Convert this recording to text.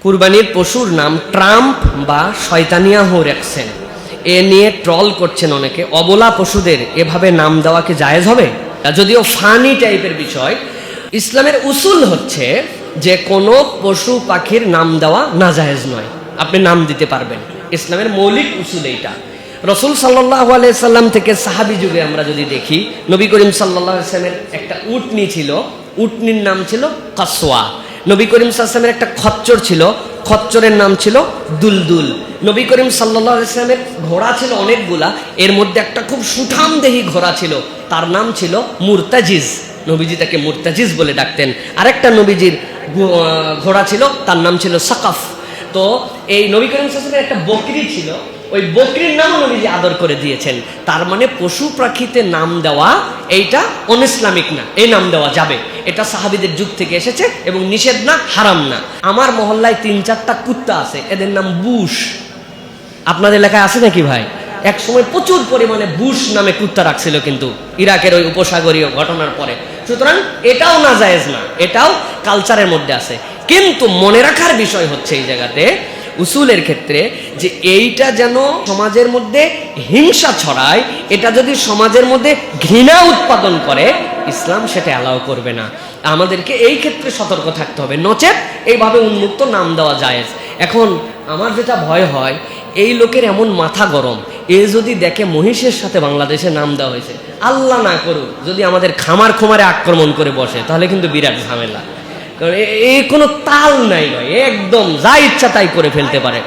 কুরবানির পশুর নাম ট্রাম্প বা শয়তানিয়াহু রাখছেন, এ নিয়ে ট্রল করছেন অনেকে। অবলা পশুদের এভাবে নাম দেওয়া কি জায়েজ হবে? যদিও ফানি টাইপের বিষয়, ইসলামের উসুল হচ্ছে যে কোনো পশু পাখির নাম দেওয়া নাজায়েজ নয়, আপনি নাম দিতে পারবেন। ইসলামের মৌলিক উসুল এইটা। রসুল সাল্লাল্লাহু আলাইহি সাল্লাম থেকে সাহাবী যুগে আমরা যদি দেখি, নবী করিম সাল্লাল্লাহু আলাইহি সাল্লামের একটা উটনি ছিল, উটনির নাম ছিল কাসওয়া। নবী করিম সাল্লাল্লাহু আলাইহি সাল্লামের একটা খচ্চর ছিল, খচ্চরের নাম ছিল দুলদুল। নবী করিম সাল্লাল্লাহু আলাইহি সাল্লামের ঘোড়া ছিল অনেকগুলা, এর মধ্যে একটা খুব সুঠামদেহী ঘোড়া ছিল, তার নাম ছিল মুরতাজিজ। নবীজি তাকে মুরতাজিজ বলে ডাকতেন। আরেকটা নবীজির ঘোড়া ছিল, তার নাম ছিল সাকাফ। তো এই নবী করিম সাল্লাল্লাহু আলাইহি সাল্লামের একটা বকরি ছিল, ওই বকরির নামও নবীজি আদর করে দিয়েছেন। তার মানে পশু পাখিতে নাম দেওয়া এইটা অনইসলামিক না, এই নাম দেওয়া যাবে। এটা সাহাবীদের যুগ থেকে এসেছে এবং নিষেধ না, হারাম না। আমার মহল্লায় 3-4টা কুত্তা আছে, এদের নাম বুশ। আপনাদের এলাকায় আছে নাকি ভাই? এক সময় প্রচুর পরিমাণে বুশ নামে কুত্তা রাখছিল কিন্তু ইরাকের ওই উপসাগরীয় ঘটনার পরে। সুতরাং এটাও নাজায়েজ না, এটাও কালচারের মধ্যে আছে। কিন্তু মনে রাখার বিষয় হচ্ছে এই জায়গাতে উসুলের ক্ষেত্রে যে এইটা যেন সমাজের মধ্যে হিংসা ছড়ায়, এটা যদি সমাজের মধ্যে ঘৃণা উৎপাদন করে, ইসলাম সেটা অ্যালাউ করবে না। আমাদেরকে এই ক্ষেত্রে সতর্ক থাকতে হবে, নচেত এইভাবে উন্মুক্ত নাম দেওয়া জায়েজ। এখন আমার যেটা ভয় হয়, এই লোকের এমন মাথা গরম, এ যদি দেখে মহিষের সাথে বাংলাদেশে নাম দেওয়া হয়েছে, আল্লাহ না করুক যদি আমাদের খামার খোমারে আক্রমণ করে বসে, তাহলে কিন্তু বিরাট ঝামেলা। কারণ এই কোনো তাল নাই, একদম যা ইচ্ছা তাই করে ফেলতে পারে।